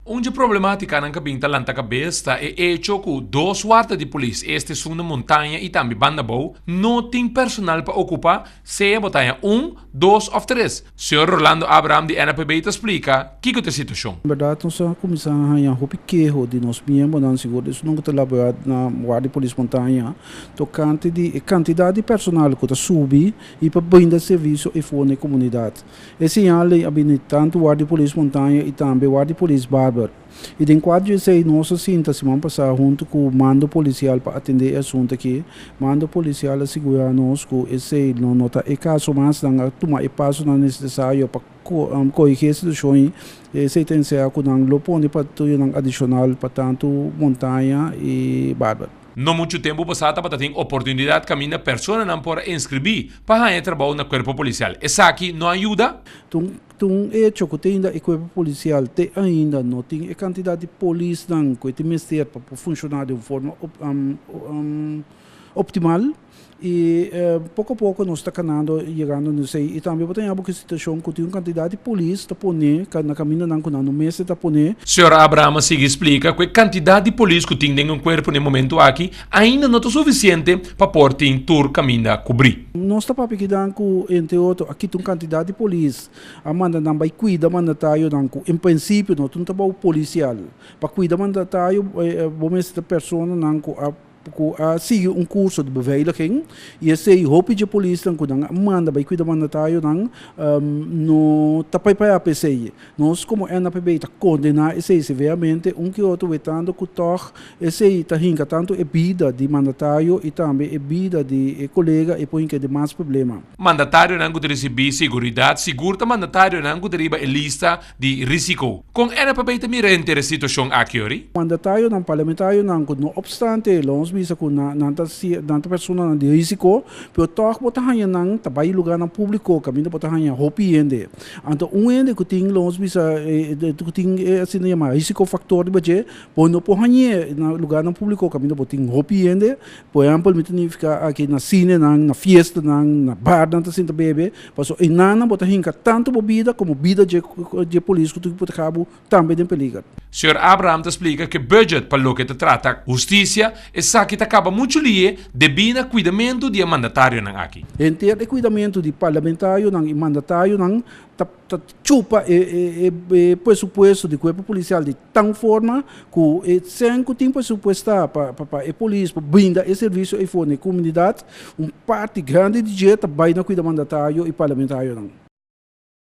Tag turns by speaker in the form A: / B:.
A: Onde problemática na cabinta lanta cabeça é hecho que dois guardas de polícia este sul na montanha e também banda boa não tem personal para ocupar se a montanha 1, 2 ou 3. Senhor Rolando Abraham de NPB te explica que é a situação.
B: Na verdade, nós começamos a fazer pequeno de nós membros, não seguro isso não está elaborado na guarda de polícia montanha, to quantidade de personal que está subir e para brindar serviço e for na comunidade. Esse ano é tanto guarda de polícia montanha e também guarda de polícia barber. E em 4 nós sinta semana passada junto com o mando policial para atender assunto aqui, mando policial assegurar nós que esse não nota e caso mais não tomar e passo não necessário para corrigir a situação esse tem que ser com um lopone para tudo adicional para tanto montanha e barba.
A: Não muito tempo passado, para ter oportunidade de caminhar pessoa não pode inscrever para trabalhar no corpo policial. Essa aqui não ajuda?
B: Tung hecho que tem da equipe policial te ainda não tem a quantidade de polícia que tem ministério para funcionar de forma optimal. E pouco a pouco nós estamos chegando não sei e também tem uma situação que tem uma quantidade de polícia está poner na caminho não no mês está poner.
A: Senhor Abraham sigue explica que a quantidade de polícia que tem no corpo no momento aqui ainda não é suficiente para portar em tour caminho a cobrir.
B: Nós estamos pedindo que entre outros aqui tem uma quantidade de polícia a manda não vai cuidar mandatário não em princípio não tem trabalho policial para cuidar mandatário bom essa pessoa não sigue curso de beveiliging e esse roupa de polícia que manda vai cuidar mandatário no tapai para a PC. Nós como NPB está condenar esse severamente que outro vetando que toque esse está rinca tanto é vida de mandatário e também é vida de colega e põe que de mais problema.
A: Mandatário não que receber segurança segura mandatário não que deriva a lista de risco. Com NPB também rende a situação aqui.
B: Mandatário não parlamentário não obstante bisa ko nanta persona de risiko pero toh bota hanya nang tabay lugar ng publiko kami na bota hanya hopi ende anto ende ko ting loans bisa ko ting assim yama risiko factor de budget pono po hanya na lugar ng publiko kami na boting hopi ende por exemplo mituni fica aqui na cine na fiesta na bar nanta sinta bebe paso inana bota hinka tanto bebida como vida de polícia que tu cabo também tem perigo.
A: Senhor Abraham te explica que budget para lo que te trata justiça essa que acaba muito ali debina cuidamento de mandatário não aqui.
B: Em ter cuidamento de parlamentário não e mandatário não chupa e pressuposto de corpo policial de tal forma que sem que tem pressuposto para a polícia para brindar esse serviço e for na comunidade parte grande de jeito vai na cuida mandatário e parlamentário não.